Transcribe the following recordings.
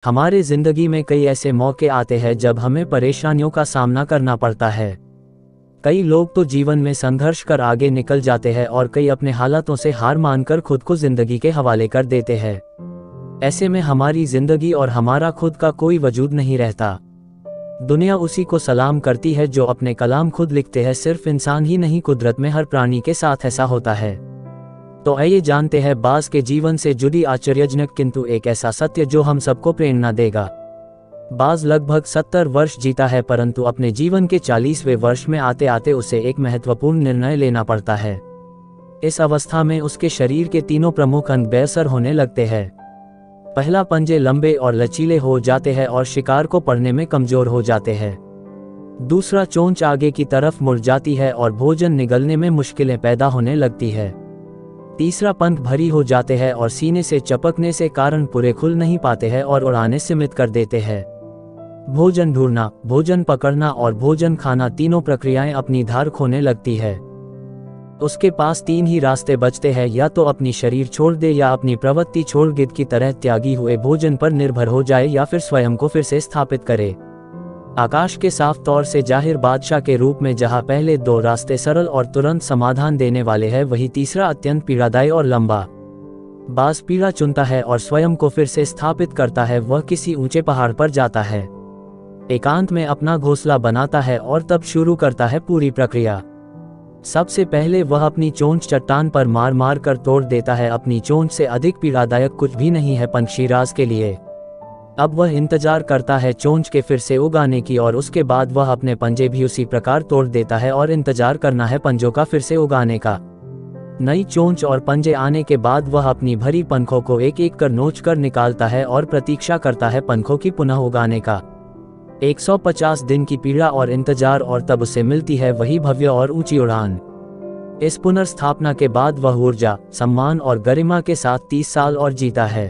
हमारे जिंदगी में कई ऐसे मौके आते हैं जब हमें परेशानियों का सामना करना पड़ता है। कई लोग तो जीवन में संघर्ष कर आगे निकल जाते हैं और कई अपने हालातों से हार मानकर खुद को जिंदगी के हवाले कर देते हैं। ऐसे में हमारी जिंदगी और हमारा खुद का कोई वजूद नहीं रहता। दुनिया उसी को सलाम करती है जो अपने कलाम खुद लिखते हैं। सिर्फ इंसान ही नहीं, कुदरत में हर प्राणी के साथ ऐसा होता है। तो आइए जानते हैं बाज के जीवन से जुड़ी आश्चर्यजनक किंतु एक ऐसा सत्य जो हम सबको प्रेरणा देगा। बाज लगभग 70 वर्ष जीता है, परंतु अपने जीवन के 40वें वर्ष में आते आते उसे एक महत्वपूर्ण निर्णय लेना पड़ता है। इस अवस्था में उसके शरीर के तीनों प्रमुख अंग बेअसर होने लगते हैं। पहला, पंजे लंबे और लचीले हो जाते हैं और शिकार को पकड़ने में कमजोर हो जाते हैं। दूसरा, चोंच आगे की तरफ मुड़ जाती है और भोजन निगलने में मुश्किलें पैदा होने लगती है। तीसरा, पंख भरी हो जाते हैं और सीने से चपकने से कारण पूरे खुल नहीं पाते हैं और उड़ाने सीमित कर देते हैं। भोजन ढूंढना, भोजन पकड़ना और भोजन खाना, तीनों प्रक्रियाएं अपनी धार खोने लगती है। उसके पास 3 ही रास्ते बचते हैं, या तो अपनी शरीर छोड़ दे, या अपनी प्रवृत्ति छोड़ गिद्ध की तरह त्यागी हुए भोजन पर निर्भर हो जाए, या फिर स्वयं को फिर से स्थापित करे। आकाश के साफ तौर से जाहिर बादशाह के रूप में जहां पहले 2 रास्ते सरल और तुरंत समाधान देने वाले हैं, वही तीसरा अत्यंत पीड़ादायी और लंबा। बाज पीड़ा चुनता है और स्वयं को फिर से स्थापित करता है। वह किसी ऊंचे पहाड़ पर जाता है, एकांत में अपना घोंसला बनाता है और तब शुरू करता है पूरी प्रक्रिया। सबसे पहले वह अपनी चोंच चट्टान पर मार मार कर तोड़ देता है। अपनी चोंच से अधिक पीड़ादायक कुछ भी नहीं है पंछीराज के लिए। अब वह इंतजार करता है चोंच के फिर से उगाने की, और उसके बाद वह अपने पंजे भी उसी प्रकार तोड़ देता है और इंतजार करना है पंजों का फिर से उगाने का। नई चोंच और पंजे आने के बाद वह अपनी भरी पंखों को एक एक कर नोच कर निकालता है और प्रतीक्षा करता है पंखों की पुनः उगाने का। 150 दिन की पीड़ा और इंतजार, और तब उसे मिलती है वही भव्य और ऊंची उड़ान। इस पुनर्स्थापना के बाद वह ऊर्जा, सम्मान और गरिमा के साथ 30 साल और जीता है।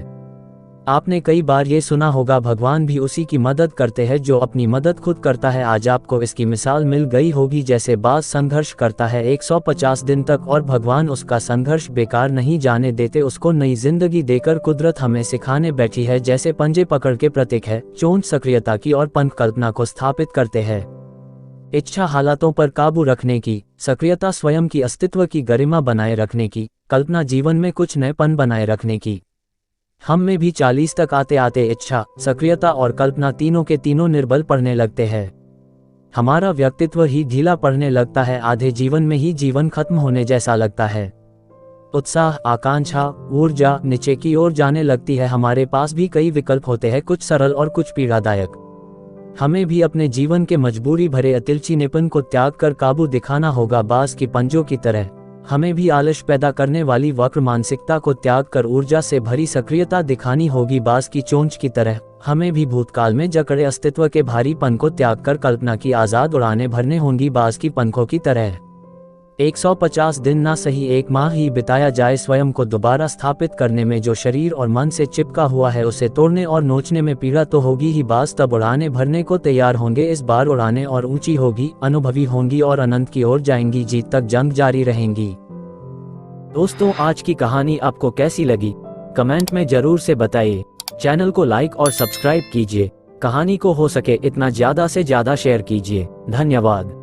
आपने कई बार ये सुना होगा, भगवान भी उसी की मदद करते हैं जो अपनी मदद खुद करता है। आज आपको इसकी मिसाल मिल गई होगी। जैसे बाज संघर्ष करता है 150 दिन तक, और भगवान उसका संघर्ष बेकार नहीं जाने देते, उसको नई जिंदगी देकर कुदरत हमें सिखाने बैठी है। जैसे पंजे पकड़ के प्रतीक है, चोंच सक्रियता की और पंख कल्पना को स्थापित करते हैं। इच्छा हालातों पर काबू रखने की, सक्रियता स्वयं की अस्तित्व की गरिमा बनाए रखने की, कल्पना जीवन में कुछ नएपन बनाए रखने की। हम में भी 40 तक आते आते इच्छा, सक्रियता और कल्पना तीनों के तीनों निर्बल पड़ने लगते हैं। हमारा व्यक्तित्व ही ढीला पड़ने लगता है। आधे जीवन में ही जीवन खत्म होने जैसा लगता है। उत्साह, आकांक्षा, ऊर्जा नीचे की ओर जाने लगती है। हमारे पास भी कई विकल्प होते हैं, कुछ सरल और कुछ पीड़ादायक। हमें भी अपने जीवन के मजबूरी भरे अतिलचीनेपन को त्याग कर काबू दिखाना होगा। बाज की पंजों की तरह हमें भी आलस पैदा करने वाली वक्र मानसिकता को त्याग कर ऊर्जा से भरी सक्रियता दिखानी होगी। बाज की चोंच की तरह हमें भी भूतकाल में जकड़े अस्तित्व के भारीपन को त्याग कर कल्पना की आजाद उड़ानें भरने होंगी। बाज की पंखों की तरह 150 दिन ना सही 1 माह ही बिताया जाए स्वयं को दोबारा स्थापित करने में। जो शरीर और मन से चिपका हुआ है उसे तोड़ने और नोचने में पीड़ा तो होगी ही। बाज तब उड़ानें भरने को तैयार होंगे। इस बार उड़ानें और ऊंची होगी, अनुभवी होंगी और अनंत की ओर जाएंगी। जीत तक जंग जारी रहेंगी। दोस्तों, आज की कहानी आपको कैसी लगी कमेंट में जरूर से बताइए। चैनल को लाइक और सब्सक्राइब कीजिए। कहानी को हो सके इतना ज्यादा से ज्यादा शेयर कीजिए। धन्यवाद।